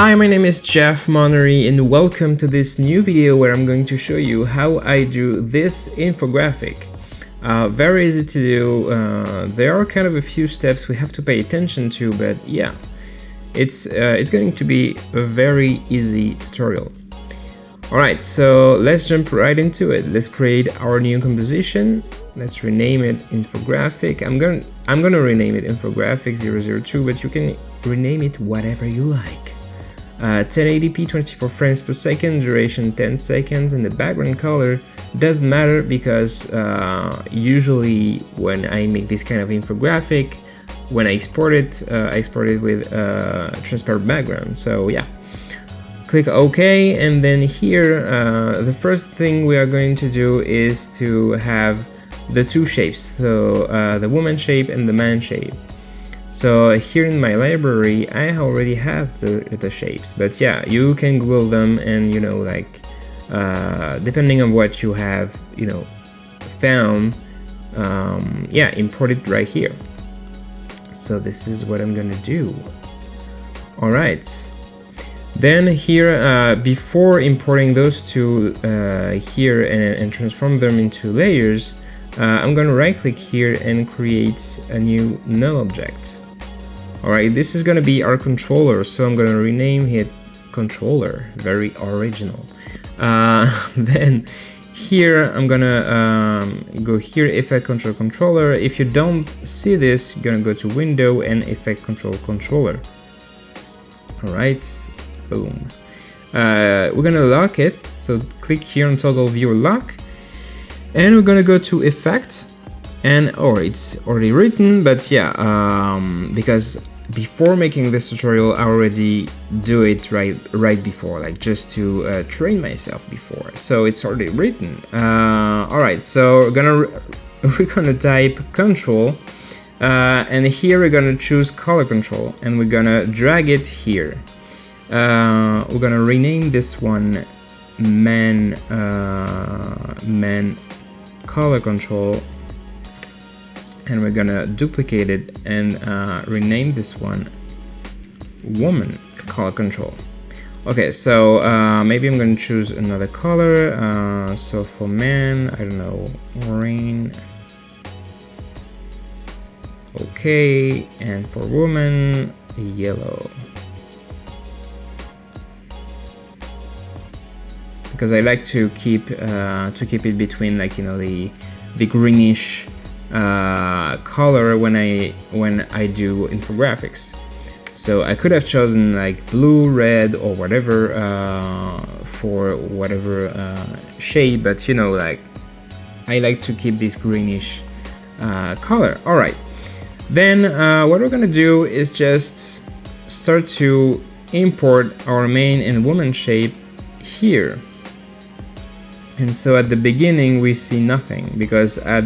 Hi, my name is Jeff Monnery and welcome to this new video where I'm going to show you how I do this infographic. Very easy to do. There are kind of a few steps we have to pay attention to, but yeah, it's going to be a very easy tutorial. Alright, so let's jump right into it. Let's create our new composition. Let's rename it Infographic. I'm gonna rename it Infographic 002, but you can rename it whatever you like. 1080p 24 frames per second, duration 10 seconds, and the background color doesn't matter because usually when I make this kind of infographic, when I export it with transparent background. So yeah, click OK, and then here the first thing we are going to do is to have the two shapes, so the woman shape and the man shape. So here in my library I already have the shapes, but yeah, you can Google them and depending on what you have found, yeah, import it right here. So this is what I'm gonna do. Alright, then here before importing those two here and transform them into layers, I'm gonna right click here and create a new null object. Alright, this is gonna be our controller, so I'm gonna rename it controller. Very original. Then here I'm gonna go here, effect control controller. If you don't see this, you're gonna go to window and effect control controller. Alright, boom. We're gonna lock it, so click here on toggle viewer lock, and we're gonna go to effect, and it's already written, but yeah, because before making this tutorial I already do it right before, like just to train myself before, so it's already written. Alright, so we're gonna type control, and here we're gonna choose color control, and we're gonna drag it here. We're gonna rename this one man color control, and we're gonna duplicate it and rename this one woman color control. Okay, so maybe I'm gonna choose another color. So for man, I don't know, green. Okay, and for woman, yellow. Because I like to keep it between, like, the greenish color when I do infographics. So I could have chosen like blue, red, or whatever for whatever shade, but I like to keep this greenish color. Alright, then what we're gonna do is just start to import our man and woman shape here. And so at the beginning we see nothing because I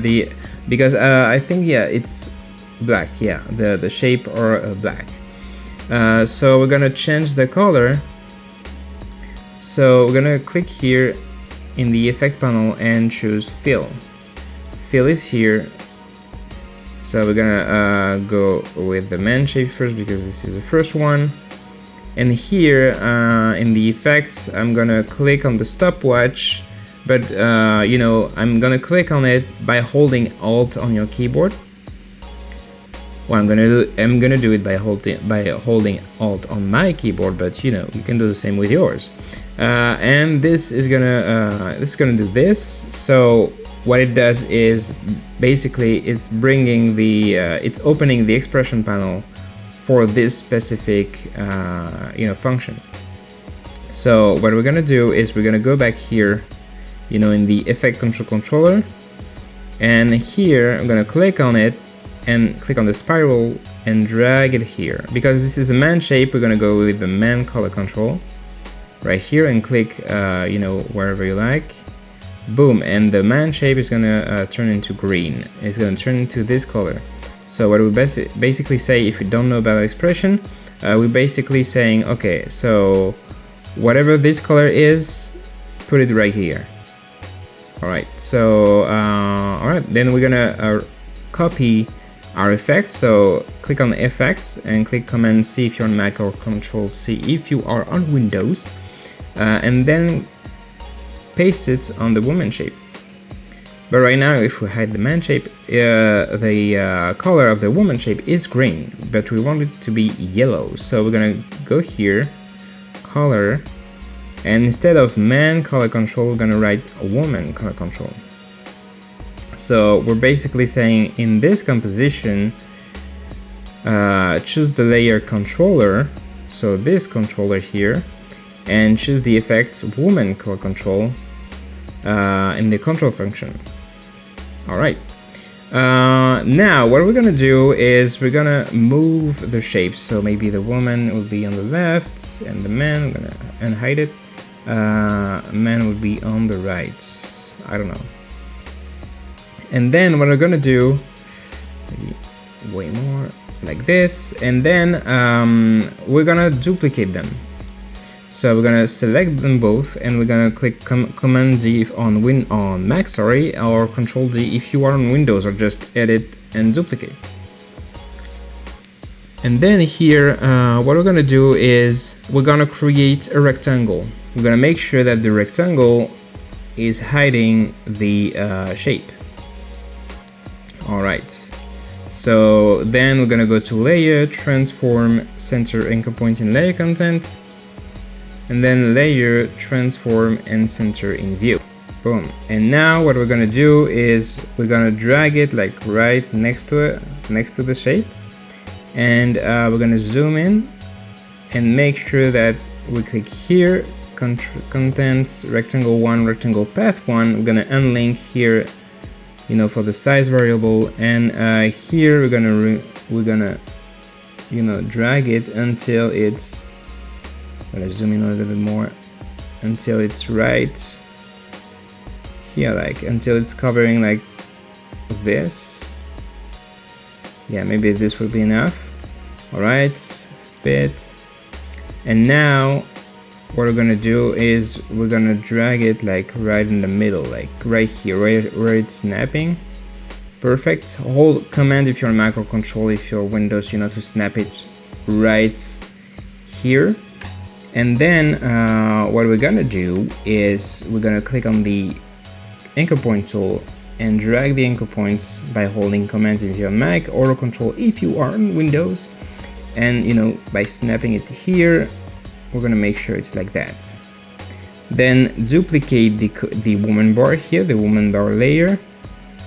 think, yeah, it's black. Yeah, the shape are black. So we're gonna change the color. So we're gonna click here in the effect panel and choose fill. Fill is here. So we're gonna go with the man shape first because this is the first one. And here in the effects, I'm gonna click on the stopwatch. But I'm gonna click on it by holding Alt on your keyboard. Well, I'm gonna do it by holding Alt on my keyboard, but you can do the same with yours. And this is gonna do this. So what it does is basically it's bringing it's opening the expression panel for this specific function. So what we're gonna do is we're gonna go back here, in the effect control controller, and here I'm gonna click on it and click on the spiral and drag it here. Because this is a man shape, we're gonna go with the man color control right here and click wherever you like. Boom, and the man shape is gonna turn into green. It's gonna turn into this color. So what we basically say, if you don't know about expression, we're basically saying, okay, so whatever this color is, put it right here. Alright, so alright, then we're gonna copy our effects. So click on effects and click Command C if you're on Mac or Control C if you are on Windows, and then paste it on the woman shape. But right now, if we hide the man shape, the color of the woman shape is green, but we want it to be yellow. So we're gonna go here, color, and instead of man color control, we're gonna write woman color control. So we're basically saying in this composition, choose the layer controller, so this controller here, and choose the effect woman color control in the control function. Alright, now what we're gonna do is we're gonna move the shapes. So maybe the woman will be on the left and the man, I'm gonna unhide it, man will be on the right, I don't know. And then what we're gonna do, maybe way more like this, and then we're gonna duplicate them. So we're gonna select them both, and we're gonna click Command D on Mac, sorry, or Control D if you are on Windows, or just edit and duplicate. And then here, what we're gonna do is we're gonna create a rectangle. We're gonna make sure that the rectangle is hiding the shape. Alright, so then we're gonna go to Layer, Transform, Center, Anchor Point in Layer Content, and then Layer, Transform, and Center in View. Boom. And now what we're gonna do is we're gonna drag it like right next to it, next to the shape, and we're gonna zoom in and make sure that we click here, Contents, Rectangle 1, Rectangle Path 1. We're gonna unlink here, you know, for the size variable, and here we're gonna you know, drag it until it's, I'm gonna zoom in a little bit more, until it's right here, like until it's covering like this. Yeah, maybe this will be enough. Alright, fit. And now what we're gonna do is we're gonna drag it like right in the middle, like right here, where it's snapping. Perfect. Hold Command if you're on Mac or Control if you're Windows, you know, to snap it right here. And then what we're gonna do is we're gonna click on the anchor point tool and drag the anchor points by holding Command if you're on Mac or Control if you are on Windows, and you know, by snapping it here, we're gonna make sure it's like that. Then duplicate the woman bar here, the woman bar layer,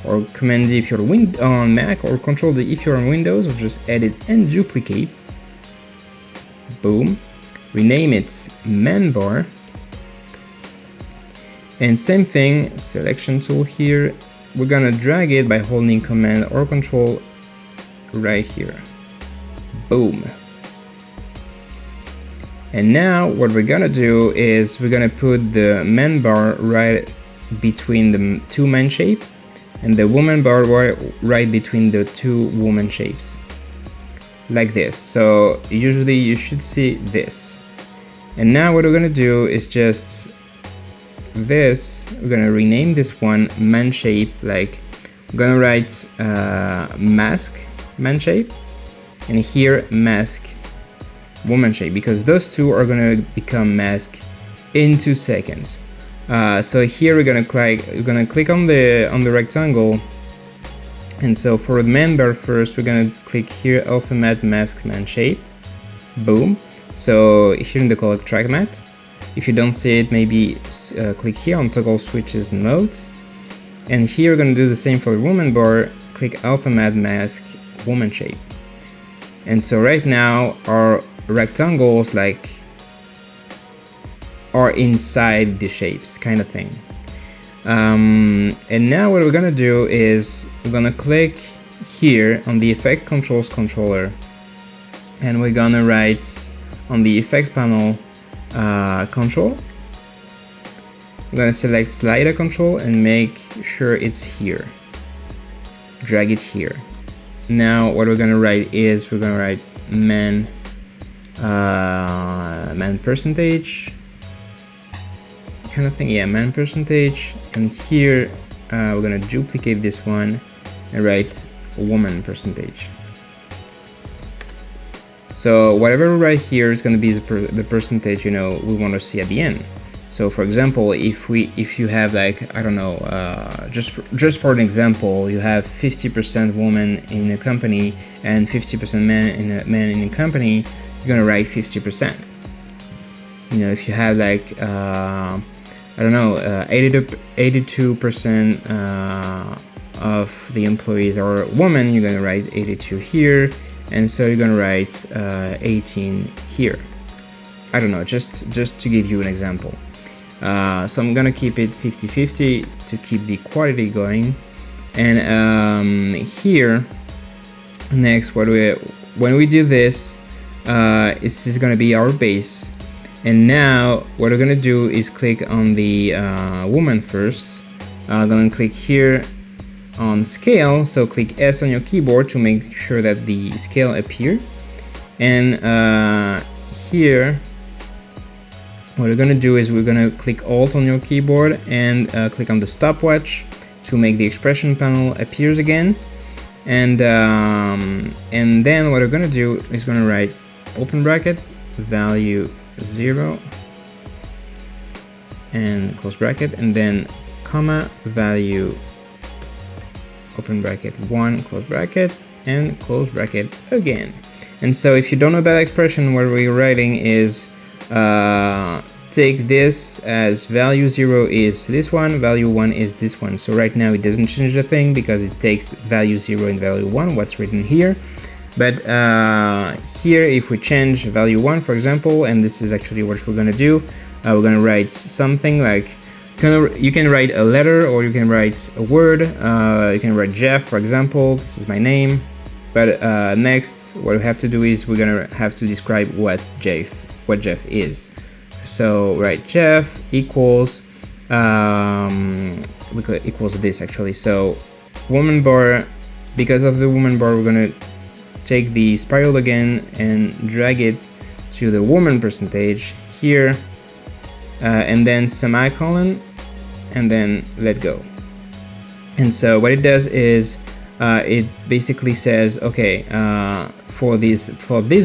or Command D if you're on Mac, or Control D if you're on Windows, or just edit and duplicate. Boom. Rename it man bar, and same thing, selection tool here, we're gonna drag it by holding Command or Control right here. Boom. And now what we're gonna do is we're gonna put the man bar right between the two man shape, and the woman bar right between the two woman shapes, like this. So usually you should see this. And now what we're gonna do is just this, we're gonna rename this one man shape, like I'm gonna write mask man shape, and here mask woman shape, because those two are gonna become mask in 2 seconds. So here we're gonna click on the rectangle, and so for the man bar first, we're gonna click here alpha matte mask man shape. Boom. So here in the color track matte, if you don't see it, maybe click here on toggle switches and modes, and here we're gonna do the same for the woman bar, click alpha matte mask woman shape. And so right now our rectangles like are inside the shapes, kind of thing. And now what we're gonna do is we're gonna click here on the effect controls controller, and we're gonna write on the effect panel control. I'm gonna select slider control and make sure it's here. Drag it here. Now what we're gonna write is we're gonna write man percentage kind of thing. Yeah, man percentage. And here we're gonna duplicate this one and write woman percentage. So whatever we write here is going to be the percentage, you know, we want to see at the end. So for example, if you have like, I don't know, just for an example, you have 50% woman in a company and 50% men in a company, you're going to write 50%. You know, if you have like I don't know, 82% of the employees are women, you're going to write 82 here, and so you're going to write 18 here. I don't know, just to give you an example. So I'm gonna keep it 50-50 to keep the quality going. And here next, when we do this, this is gonna be our base. And now what we're gonna do is click on the woman first. I'm gonna click here on scale, so click S on your keyboard to make sure that the scale appear. And here what we're gonna do is we're gonna click Alt on your keyboard and click on the stopwatch to make the expression panel appears again. And then what we're gonna do is gonna write open bracket value 0 and close bracket, and then comma value open bracket 1 close bracket and close bracket again. And so if you don't know about expression, what we're writing is take this as value 0 is this one, value 1 is this one. So right now it doesn't change a thing because it takes value 0 and value 1, what's written here. But here, if we change value 1, for example, and this is actually what we're gonna do, we're gonna write something like, you can write a letter or you can write a word. You can write Jeff, for example. This is my name. But next, what we have to do is we're gonna have to describe what Jeff is. So write Jeff equals equals this actually. So woman bar, because of the woman bar, we're gonna take the spiral again and drag it to the woman percentage here, and then semicolon, and then let go. And so what it does is it basically says, okay, for this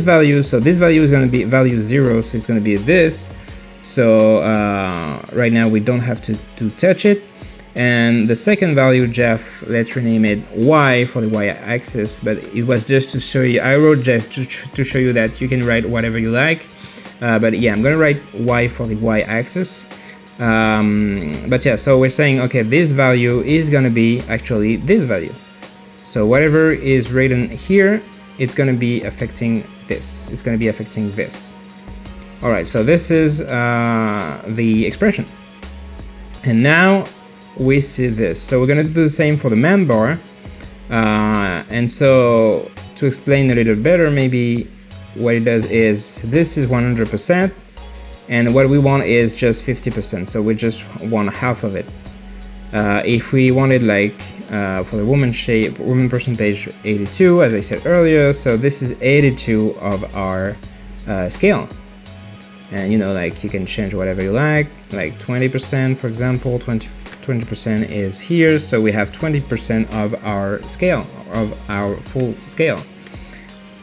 value, so this value is going to be value 0, so it's going to be this. So right now we don't have to touch it. And the second value, Jeff, let's rename it Y for the Y axis, but it was just to show you, I wrote Jeff to show you that you can write whatever you like. But yeah, I'm gonna write Y for the Y axis. But yeah, so we're saying, okay, this value is gonna be actually this value. So whatever is written here, it's gonna be affecting this. It's gonna be affecting this. All right, so this is the expression. And now we see this. So we're gonna do the same for the man bar. And so to explain a little better, maybe what it does is this is 100%, and what we want is just 50%. So we just want half of it. If we wanted like for the woman percentage 82, as I said earlier, so this is 82 of our scale. And you know, like you can change whatever you like 20%, for example. 20% is here, so we have 20% of our scale, of our full scale.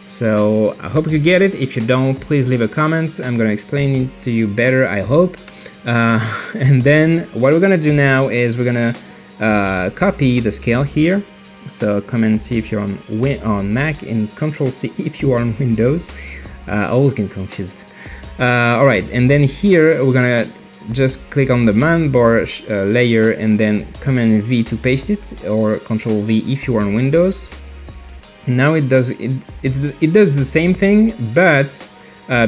So I hope you get it. If you don't, please leave a comment. I'm gonna explain it to you better, I hope. And then what we're gonna do now is we're gonna copy the scale here. So Command C if you're on Mac, and Control C if you are on Windows. I always get confused. All right, and then here we're gonna just click on the man bar layer and then Command V to paste it, or Control V if you are on Windows. Now it does the same thing, but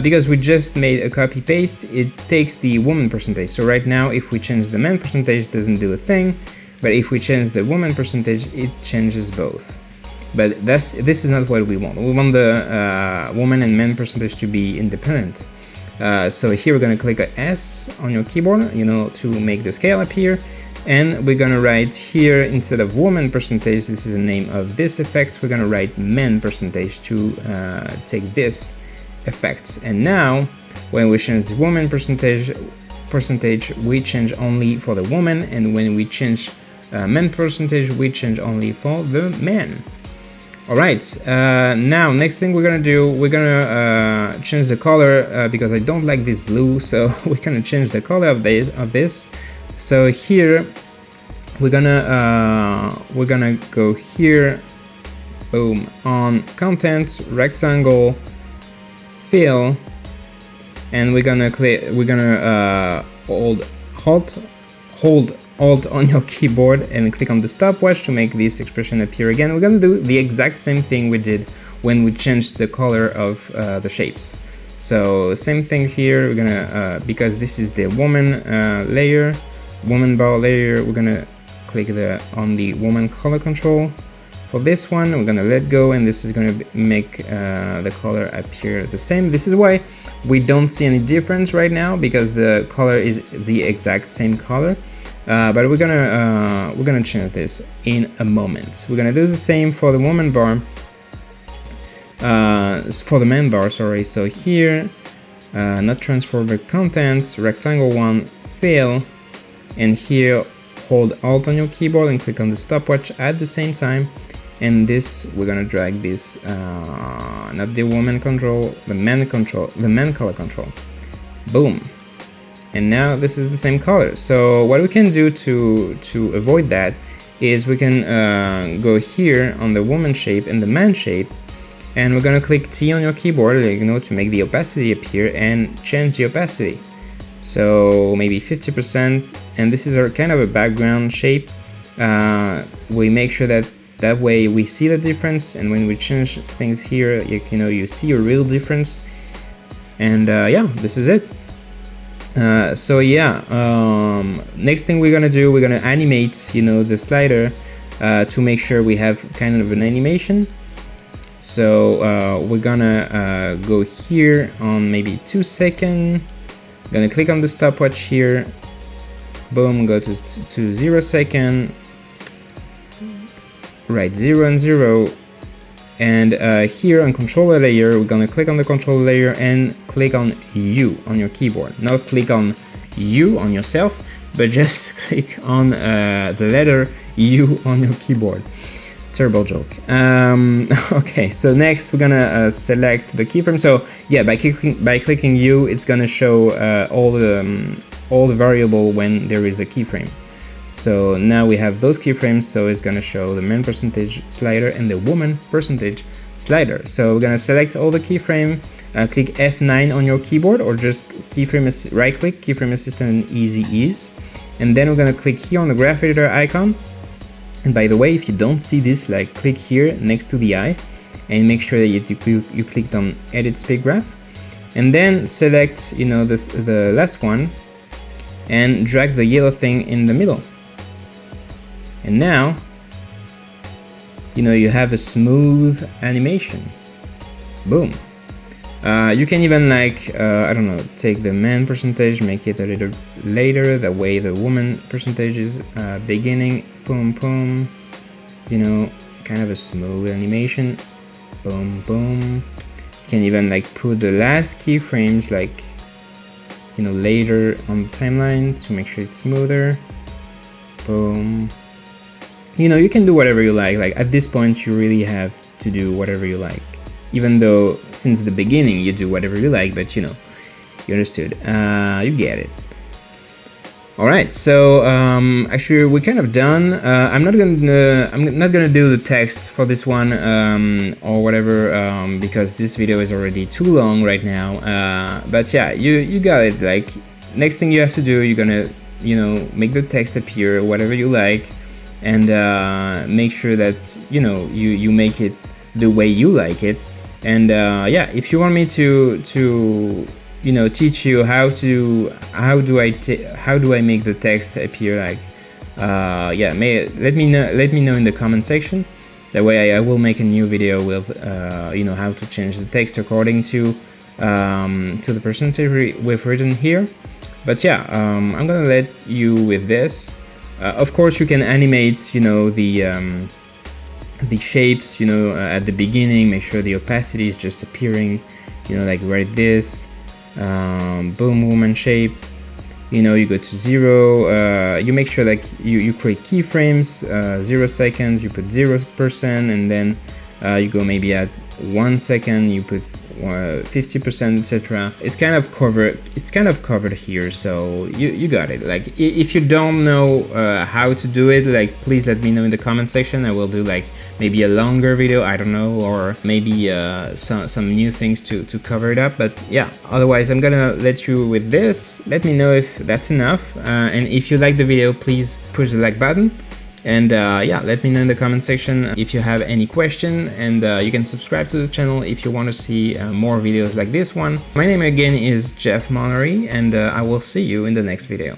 because we just made a copy paste, it takes the woman percentage. So right now, if we change the man percentage, it doesn't do a thing, but if we change the woman percentage, it changes both. But this is not what we want. We want the woman and man percentage to be independent. So here we're gonna click a S on your keyboard, you know, to make the scale appear. And we're gonna write here, instead of woman percentage, this is the name of this effect, we're gonna write men percentage to take this effect. And now, when we change the woman percentage, we change only for the woman, and when we change men percentage, we change only for the men. Alright, now next thing we're gonna do, we're gonna change the color because I don't like this blue, so we're gonna change the color of this. So here we're gonna go here, boom, on content, rectangle, fill, and we're gonna hold Alt on your keyboard and click on the stopwatch to make this expression appear again. We're gonna do the exact same thing we did when we changed the color of the shapes. So same thing here. We're gonna because this is the woman layer, woman bar layer, we're gonna click on the woman color control. For this one, we're gonna let go, and this is gonna make the color appear the same. This is why we don't see any difference right now, because the color is the exact same color. But we're gonna change this in a moment. We're gonna do the same for the woman bar, for the man bar, sorry. So here, not transform but contents, rectangle one, fill, and here hold Alt on your keyboard and click on the stopwatch at the same time. And this, we're gonna drag this, not the woman control, the man color control. Boom. And now this is the same color. So what we can do to avoid that is we can go here on the woman shape and the man shape, and we're gonna click T on your keyboard, to make the opacity appear and change the opacity. So maybe 50%, and this is our kind of a background shape. We make sure that way we see the difference, and when we change things here, you see a real difference. And yeah, this is it. So yeah, next thing we're gonna do, we're gonna animate, the slider to make sure we have kind of an animation. So we're gonna go here on maybe 2 seconds. Gonna click on the stopwatch here. Boom, go to 0 second. Right, 0 and 0. And here on controller layer, we're gonna click on the controller layer and click on U on your keyboard. Not click on U on yourself, but just click on the letter U on your keyboard. Terrible joke. Okay, so next we're gonna select the keyframe. So yeah, by clicking U, it's gonna show all the variable when there is a keyframe. So now we have those keyframes, so it's gonna show the man percentage slider and the woman percentage slider. So we're gonna select all the keyframe, click F9 on your keyboard, or just right click, keyframe assistant and easy ease. And then we're gonna click here on the graph editor icon. And by the way, if you don't see this, click here next to the eye and make sure that you clicked on edit speed graph. And then select, the last one and drag the yellow thing in the middle. And now, you have a smooth animation. Boom. You can even I don't know, take the man percentage, make it a little later, that way the woman percentage is beginning. Boom, boom. Kind of a smooth animation. Boom, boom. You can even put the last keyframes later on the timeline to make sure it's smoother. Boom. You can do whatever you like. At this point, you really have to do whatever you like. Even though since the beginning you do whatever you like, but you understood. You get it. All right. So actually, we're kind of done. I'm not gonna do the text for this one or whatever because this video is already too long right now. But yeah, you got it. Next thing you have to do, you're gonna make the text appear whatever you like. And make sure that you make it the way you like it. And yeah, if you want me to teach you how do I make the text appear, yeah, let me know in the comment section. That way I will make a new video with how to change the text according to the percentage we've written here. But yeah, I'm gonna let you with this. Of course, you can animate, the shapes, at the beginning. Make sure the opacity is just appearing, right this. Boom, woman shape. You go to 0. You make sure you create keyframes. 0 seconds. You put 0%, and then You go maybe at 1 second, you put 50%, etc. It's kind of covered here, so you got it. Like, if you don't know how to do it, like, please let me know in the comment section. I will do like maybe a longer video, I don't know, or maybe some new things to cover it up. But yeah, otherwise I'm gonna let you with this. Let me know if that's enough, and if you like the video, please push the like button. And yeah, let me know in the comment section if you have any question, and you can subscribe to the channel if you want to see more videos like this one. My name again is Jeff Monnery, and I will see you in the next video.